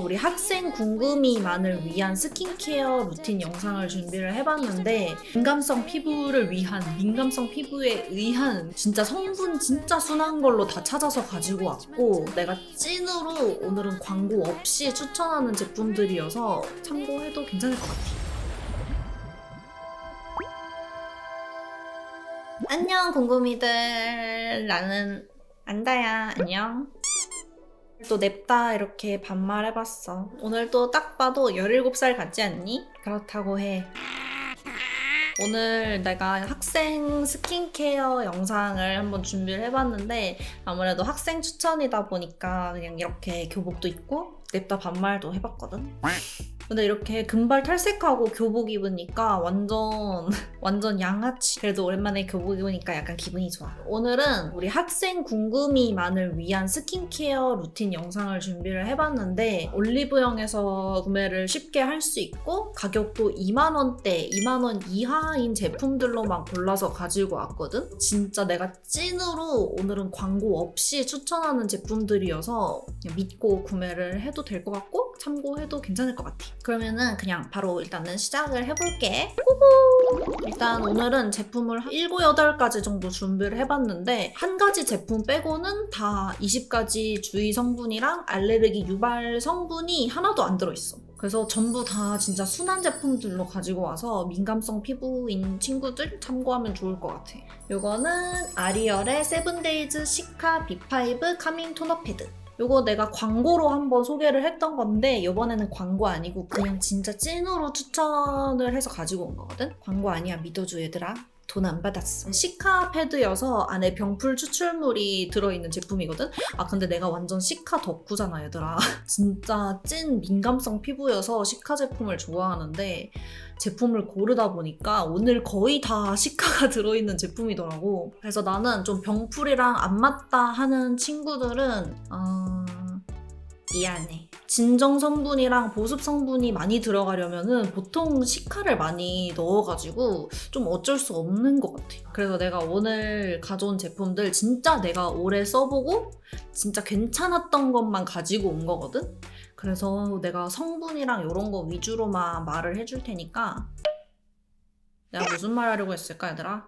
우리 학생 궁금이만을 위한 스킨케어 루틴 영상을 준비를 해봤는데 민감성 피부를 위한, 민감성 피부에 의한 진짜 성분 진짜 순한 걸로 다 찾아서 가지고 왔고 내가 찐으로 오늘은 광고 없이 추천하는 제품들이어서 참고해도 괜찮을 것 같아. 안녕 궁금이들, 나는 안다야. 안녕. 또 냅다 이렇게 반말해봤어. 오늘 또 딱 봐도 17살 같지 않니? 그렇다고 해. 오늘 내가 학생 스킨케어 영상을 한번 준비를 해봤는데 아무래도 학생 추천이다 보니까 그냥 이렇게 교복도 입고 냅다 반말도 해봤거든? 근데 이렇게 금발 탈색하고 교복 입으니까 완전 양아치. 그래도 오랜만에 교복 입으니까 약간 기분이 좋아. 오늘은 우리 학생 궁금이만을 위한 스킨케어 루틴 영상을 준비를 해봤는데 올리브영에서 구매를 쉽게 할 수 있고 가격도 2만원대, 2만원 이하인 제품들로만 골라서 가지고 왔거든? 진짜 내가 찐으로 오늘은 광고 없이 추천하는 제품들이어서 그냥 믿고 구매를 해도 될 것 같고 참고해도 괜찮을 것 같아. 그러면은 그냥 바로 일단은 시작을 해볼게. 일단 오늘은 제품을 7, 8가지 정도 준비를 해봤는데 한 가지 제품 빼고는 다 20가지 주의 성분이랑 알레르기 유발 성분이 하나도 안 들어있어. 그래서 전부 다 진짜 순한 제품들로 가지고 와서 민감성 피부인 친구들 참고하면 좋을 것 같아. 이거는 아리얼의 세븐데이즈 시카 B5 카밍 토너 패드. 요거 내가 광고로 한번 소개를 했던 건데 이번에는 광고 아니고 그냥 진짜 찐으로 추천을 해서 가지고 온 거거든? 광고 아니야, 믿어줘 얘들아. 돈 안 받았어. 시카 패드여서 안에 병풀 추출물이 들어있는 제품이거든? 근데 내가 완전 시카 덕후잖아 얘들아. 진짜 찐 민감성 피부여서 시카 제품을 좋아하는데 제품을 고르다 보니까 오늘 거의 다 시카가 들어있는 제품이더라고. 그래서 나는 좀 병풀이랑 안 맞다 하는 친구들은 미안해. 진정 성분이랑 보습 성분이 많이 들어가려면은 보통 시카를 많이 넣어가지고 좀 어쩔 수 없는 것 같아. 그래서 내가 오늘 가져온 제품들 진짜 내가 오래 써보고 진짜 괜찮았던 것만 가지고 온 거거든? 그래서 내가 성분이랑 이런 거 위주로만 말을 해줄 테니까 내가 무슨 말 하려고 했을까 얘들아?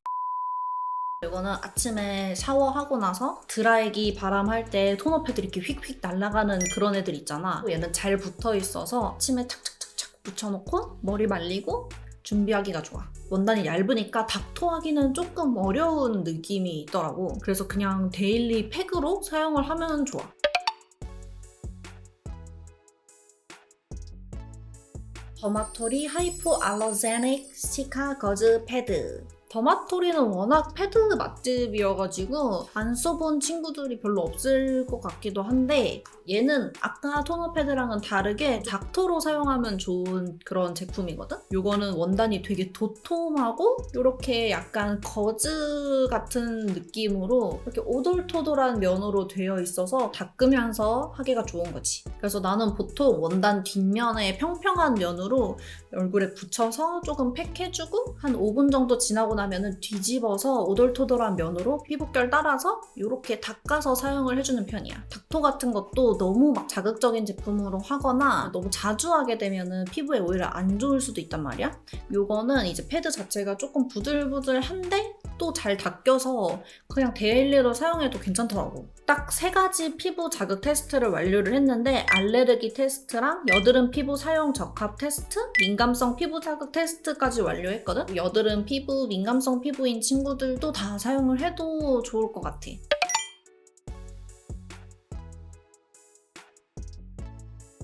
이거는 아침에 샤워하고 나서 드라이기 바람할 때 토너 패드 이렇게 휙휙 날아가는 그런 애들 있잖아. 얘는 잘 붙어 있어서 아침에 착착착착 붙여놓고 머리 말리고 준비하기가 좋아. 원단이 얇으니까 닥터하기는 조금 어려운 느낌이 있더라고. 그래서 그냥 데일리 팩으로 사용을 하면 좋아. 더마토리 하이포 알러제닉 시카 거즈 패드. 더마토리는 워낙 패드 맛집이어가지고 안 써본 친구들이 별로 없을 것 같기도 한데 얘는 아까 토너 패드랑은 다르게 닥터로 사용하면 좋은 그런 제품이거든? 이거는 원단이 되게 도톰하고 이렇게 약간 거즈 같은 느낌으로 이렇게 오돌토돌한 면으로 되어 있어서 닦으면서 하기가 좋은 거지. 그래서 나는 보통 원단 뒷면에 평평한 면으로 얼굴에 붙여서 조금 팩해주고 한 5분 정도 지나고 나면은 뒤집어서 오돌토돌한 면으로 피부결 따라서 이렇게 닦아서 사용을 해주는 편이야. 닥터 같은 것도 너무 막 자극적인 제품으로 하거나 너무 자주 하게 되면은 피부에 오히려 안 좋을 수도 있단 말이야. 요거는 이제 패드 자체가 조금 부들부들한데 또 잘 닦여서 그냥 데일리로 사용해도 괜찮더라고. 딱 3가지 피부 자극 테스트를 완료를 했는데 알레르기 테스트랑 여드름 피부 사용 적합 테스트, 민감성 피부 자극 테스트까지 완료했거든? 여드름 피부, 민감성 피부인 친구들도 다 사용을 해도 좋을 것 같아.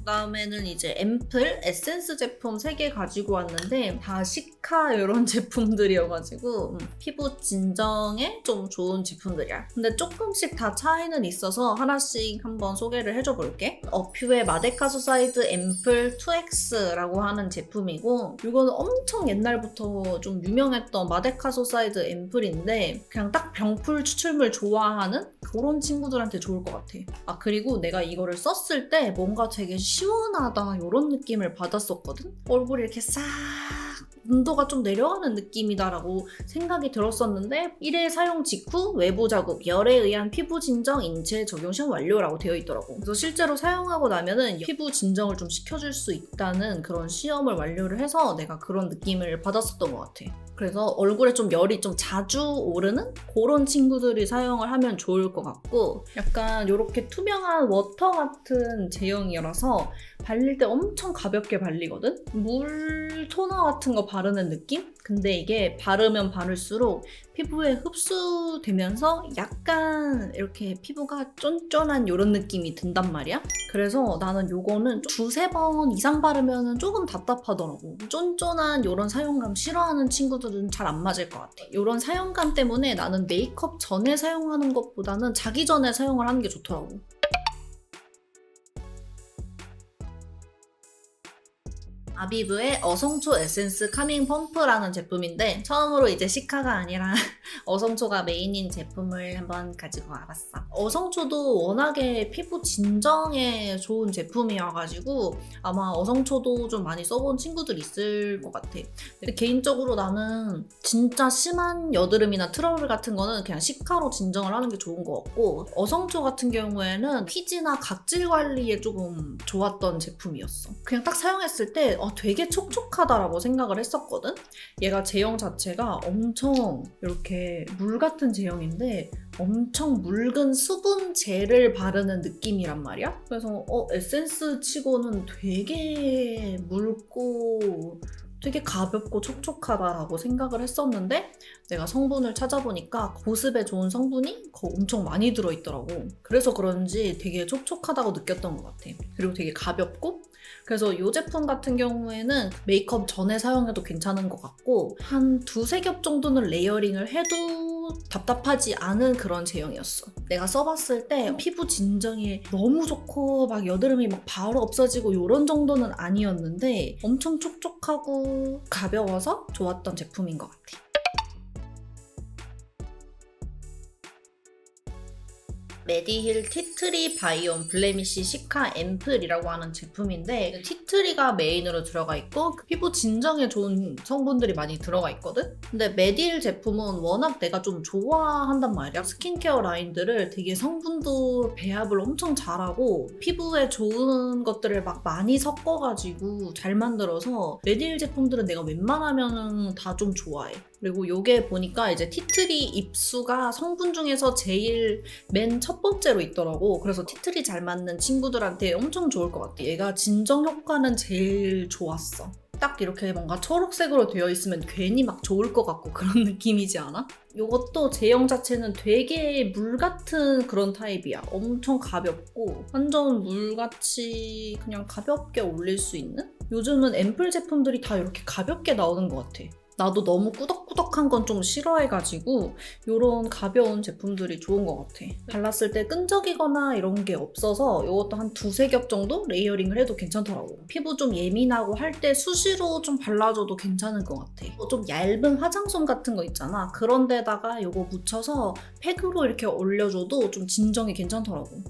그다음에는 이제 앰플, 에센스 제품 3개 가지고 왔는데 다 시카 이런 제품들이어가지고 피부 진정에 좀 좋은 제품들이야. 근데 조금씩 다 차이는 있어서 하나씩 한번 소개를 해줘 볼게. 어퓨의 마데카소사이드 앰플 2X라고 하는 제품이고 이거는 엄청 옛날부터 좀 유명했던 마데카소사이드 앰플인데 그냥 딱 병풀 추출물 좋아하는 그런 친구들한테 좋을 것 같아. 그리고 내가 이거를 썼을 때 뭔가 되게 시원하다 이런 느낌을 받았었거든? 얼굴이 이렇게 싹 온도가 좀 내려가는 느낌이다라고 생각이 들었었는데 1회 사용 직후 외부 자국, 열에 의한 피부 진정 인체 적용 시험 완료라고 되어 있더라고. 그래서 실제로 사용하고 나면은 피부 진정을 좀 시켜줄 수 있다는 그런 시험을 완료를 해서 내가 그런 느낌을 받았었던 것 같아. 그래서 얼굴에 좀 열이 좀 자주 오르는 그런 친구들이 사용을 하면 좋을 것 같고, 약간 이렇게 투명한 워터 같은 제형이라서 발릴 때 엄청 가볍게 발리거든? 물 토너 같은 거 바르는 느낌? 근데 이게 바르면 바를수록 피부에 흡수되면서 약간 이렇게 피부가 쫀쫀한 이런 느낌이 든단 말이야. 그래서 나는 요거는 두세 번 이상 바르면 조금 답답하더라고. 쫀쫀한 이런 사용감 싫어하는 친구들은 잘 안 맞을 것 같아. 이런 사용감 때문에 나는 메이크업 전에 사용하는 것보다는 자기 전에 사용을 하는 게 좋더라고. 아비브의 어성초 에센스 카밍 펌프라는 제품인데 처음으로 이제 시카가 아니라 어성초가 메인인 제품을 한번 가지고 와봤어. 어성초도 워낙에 피부 진정에 좋은 제품이어가지고 아마 어성초도 좀 많이 써본 친구들 있을 것 같아. 근데 개인적으로 나는 진짜 심한 여드름이나 트러블 같은 거는 그냥 시카로 진정을 하는 게 좋은 것 같고, 어성초 같은 경우에는 피지나 각질 관리에 조금 좋았던 제품이었어. 그냥 딱 사용했을 때 되게 촉촉하다라고 생각을 했었거든? 얘가 제형 자체가 엄청 이렇게 물 같은 제형인데 엄청 묽은 수분 젤을 바르는 느낌이란 말이야? 그래서 에센스 치고는 되게 묽고 되게 가볍고 촉촉하다라고 생각을 했었는데 내가 성분을 찾아보니까 보습에 좋은 성분이 엄청 많이 들어있더라고. 그래서 그런지 되게 촉촉하다고 느꼈던 것 같아. 그리고 되게 가볍고, 그래서 이 제품 같은 경우에는 메이크업 전에 사용해도 괜찮은 것 같고 한 두세 겹 정도는 레이어링을 해도 답답하지 않은 그런 제형이었어. 내가 써봤을 때 피부 진정이 너무 좋고 막 여드름이 막 바로 없어지고 이런 정도는 아니었는데 엄청 촉촉하고 가벼워서 좋았던 제품인 것 같아. 메디힐 티트리 바이옴 블레미쉬 시카 앰플이라고 하는 제품인데 티트리가 메인으로 들어가 있고 피부 진정에 좋은 성분들이 많이 들어가 있거든? 근데 메디힐 제품은 워낙 내가 좀 좋아한단 말이야. 스킨케어 라인들을 되게 성분도 배합을 엄청 잘하고 피부에 좋은 것들을 막 많이 섞어가지고 잘 만들어서 메디힐 제품들은 내가 웬만하면 다 좀 좋아해. 그리고 요게 보니까 이제 티트리 입수가 성분 중에서 제일 맨 첫 번째로 있더라고. 그래서 티트리 잘 맞는 친구들한테 엄청 좋을 것 같아. 얘가 진정 효과는 제일 좋았어. 딱 이렇게 뭔가 초록색으로 되어 있으면 괜히 막 좋을 것 같고 그런 느낌이지 않아? 이것도 제형 자체는 되게 물 같은 그런 타입이야. 엄청 가볍고 완전 물같이 그냥 가볍게 올릴 수 있는? 요즘은 앰플 제품들이 다 이렇게 가볍게 나오는 것 같아. 나도 너무 꾸덕꾸덕한 건 좀 싫어해가지고 이런 가벼운 제품들이 좋은 것 같아. 발랐을 때 끈적이거나 이런 게 없어서 이것도 한 두세 겹 정도 레이어링을 해도 괜찮더라고. 피부 좀 예민하고 할 때 수시로 좀 발라줘도 괜찮을 것 같아. 좀 얇은 화장솜 같은 거 있잖아. 그런 데다가 이거 묻혀서 팩으로 이렇게 올려줘도 좀 진정이 괜찮더라고.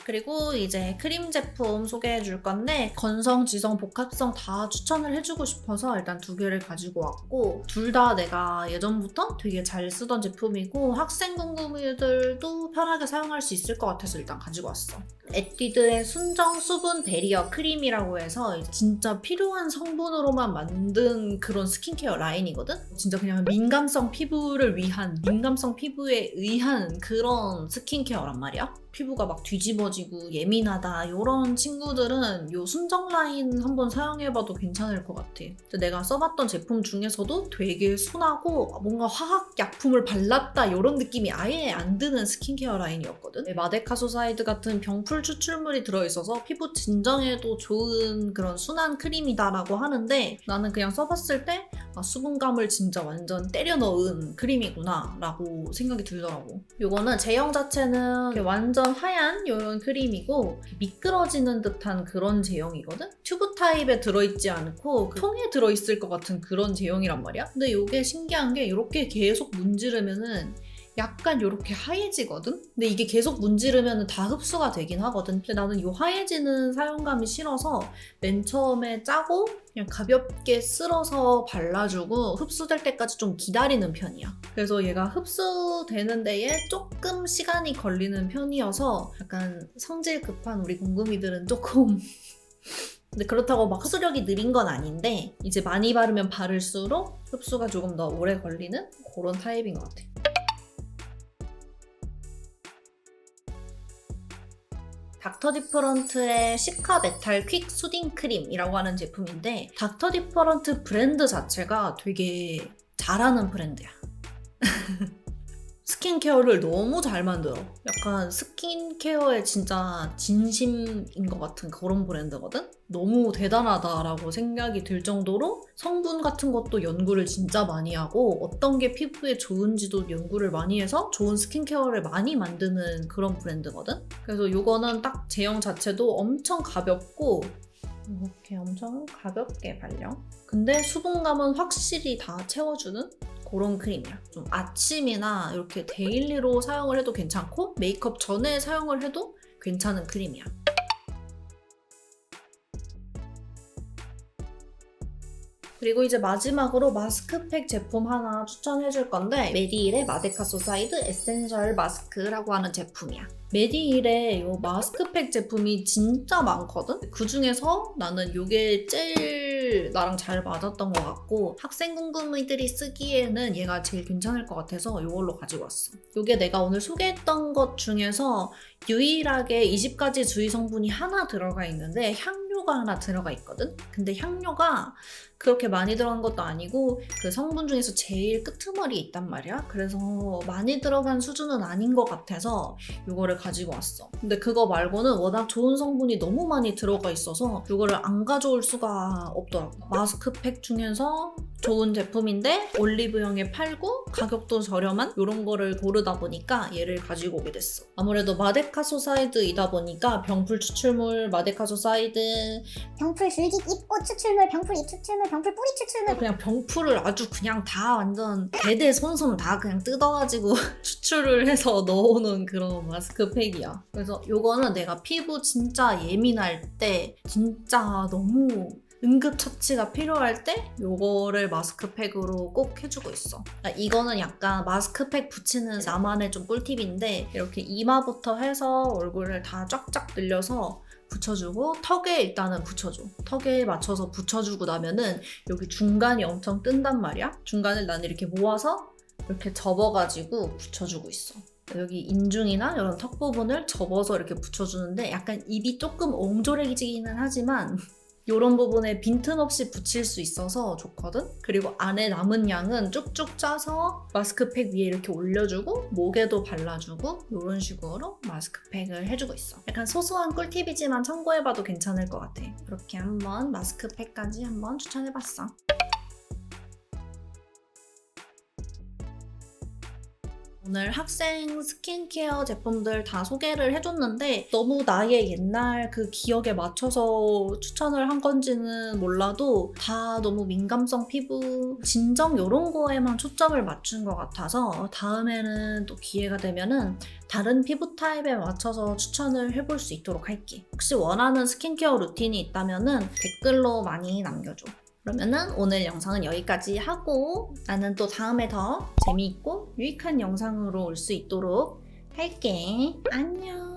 그리고 이제 크림 제품 소개해 줄 건데 건성, 지성, 복합성 다 추천을 해주고 싶어서 일단 두 개를 가지고 왔고 둘 다 내가 예전부터 되게 잘 쓰던 제품이고 학생 궁금이들도 편하게 사용할 수 있을 것 같아서 일단 가지고 왔어. 에뛰드의 순정 수분 베리어 크림이라고 해서 진짜 필요한 성분으로만 만든 그런 스킨케어 라인이거든? 진짜 그냥 민감성 피부를 위한, 민감성 피부에 의한 그런 스킨케어란 말이야. 피부가 막 뒤집어지고 예민하다 이런 친구들은 이 순정 라인 한번 사용해봐도 괜찮을 것 같아. 내가 써봤던 제품 중에서도 되게 순하고 뭔가 화학 약품을 발랐다 이런 느낌이 아예 안 드는 스킨케어 라인이었거든. 마데카 소사이드 같은 병풀 추출물이 들어있어서 피부 진정에도 좋은 그런 순한 크림이다라고 하는데 나는 그냥 써봤을 때 수분감을 진짜 완전 때려 넣은 크림이구나 라고 생각이 들더라고. 이거는 제형 자체는 완전 하얀 이런 크림이고 미끄러지는 듯한 그런 제형이거든? 튜브 타입에 들어있지 않고 통에 들어있을 것 같은 그런 제형이란 말이야. 근데 이게 신기한 게 이렇게 계속 문지르면은 약간 이렇게 하얘지거든? 근데 이게 계속 문지르면 다 흡수가 되긴 하거든. 근데 나는 이 하얘지는 사용감이 싫어서 맨 처음에 짜고 그냥 가볍게 쓸어서 발라주고 흡수될 때까지 좀 기다리는 편이야. 그래서 얘가 흡수되는 데에 조금 시간이 걸리는 편이어서 약간 성질 급한 우리 궁금이들은 조금 근데 그렇다고 막 흡수력이 느린 건 아닌데 이제 많이 바르면 바를수록 흡수가 조금 더 오래 걸리는 그런 타입인 것 같아. 닥터 디퍼런트의 시카 메탈 퀵 수딩 크림이라고 하는 제품인데 닥터 디퍼런트 브랜드 자체가 되게 잘하는 브랜드야. 스킨케어를 너무 잘 만들어. 약간 스킨케어에 진짜 진심인 것 같은 그런 브랜드거든? 너무 대단하다라고 생각이 들 정도로 성분 같은 것도 연구를 진짜 많이 하고 어떤 게 피부에 좋은지도 연구를 많이 해서 좋은 스킨케어를 많이 만드는 그런 브랜드거든? 그래서 이거는 딱 제형 자체도 엄청 가볍고 이렇게 엄청 가볍게 발려. 근데 수분감은 확실히 다 채워주는 그런 크림이야. 좀 아침이나 이렇게 데일리로 사용을 해도 괜찮고 메이크업 전에 사용을 해도 괜찮은 크림이야. 그리고 이제 마지막으로 마스크팩 제품 하나 추천해줄 건데 메디힐의 마데카 소사이드 에센셜 마스크라고 하는 제품이야. 메디힐의 이 마스크팩 제품이 진짜 많거든? 그 중에서 나는 이게 제일 나랑 잘 맞았던 것 같고 학생 궁금이들이 쓰기에는 얘가 제일 괜찮을 것 같아서 이걸로 가지고 왔어. 이게 내가 오늘 소개했던 것 중에서 유일하게 20가지 주의 성분이 하나 들어가 있는데 향료가 하나 들어가 있거든? 근데 향료가 그렇게 많이 들어간 것도 아니고 그 성분 중에서 제일 끄트머리에 있단 말이야. 그래서 많이 들어간 수준은 아닌 것 같아서 이거를 가지고 왔어. 근데 그거 말고는 워낙 좋은 성분이 너무 많이 들어가 있어서 이거를 안 가져올 수가 없더라고. 마스크팩 중에서 좋은 제품인데 올리브영에 팔고 가격도 저렴한 이런 거를 고르다 보니까 얘를 가지고 오게 됐어. 아무래도 마데카 소사이드이다 보니까 병풀 추출물, 마데카 소사이드, 병풀 줄기 잎꽃 추출물, 병풀 잎 추출물, 병풀 뿌리 추출물. 그냥 병풀을 아주 그냥 다 완전 대대손손 다 그냥 뜯어가지고 추출을 해서 넣어놓은 그런 마스크팩이야. 그래서 요거는 내가 피부 진짜 예민할 때 진짜 너무 응급처치가 필요할 때 요거를 마스크팩으로 꼭 해주고 있어. 그러니까 이거는 약간 마스크팩 붙이는 나만의 좀 꿀팁인데 이렇게 이마부터 해서 얼굴을 다 쫙쫙 늘려서 붙여주고 턱에 일단은 붙여줘. 턱에 맞춰서 붙여주고 나면은 여기 중간이 엄청 뜬단 말이야. 중간을 나는 이렇게 모아서 이렇게 접어가지고 붙여주고 있어. 여기 인중이나 이런 턱 부분을 접어서 이렇게 붙여주는데 약간 입이 조금 옹졸해지기는 하지만 이런 부분에 빈틈없이 붙일 수 있어서 좋거든? 그리고 안에 남은 양은 쭉쭉 짜서 마스크팩 위에 이렇게 올려주고 목에도 발라주고 이런 식으로 마스크팩을 해주고 있어. 약간 소소한 꿀팁이지만 참고해봐도 괜찮을 것 같아. 이렇게 한번 마스크팩까지 한번 추천해봤어. 오늘 학생 스킨케어 제품들 다 소개를 해줬는데 너무 나의 옛날 그 기억에 맞춰서 추천을 한 건지는 몰라도 다 너무 민감성 피부, 진정 이런 거에만 초점을 맞춘 것 같아서 다음에는 또 기회가 되면은 다른 피부 타입에 맞춰서 추천을 해볼 수 있도록 할게. 혹시 원하는 스킨케어 루틴이 있다면은 댓글로 많이 남겨줘. 그러면은 오늘 영상은 여기까지 하고 나는 또 다음에 더 재미있고 유익한 영상으로 올 수 있도록 할게. 안녕.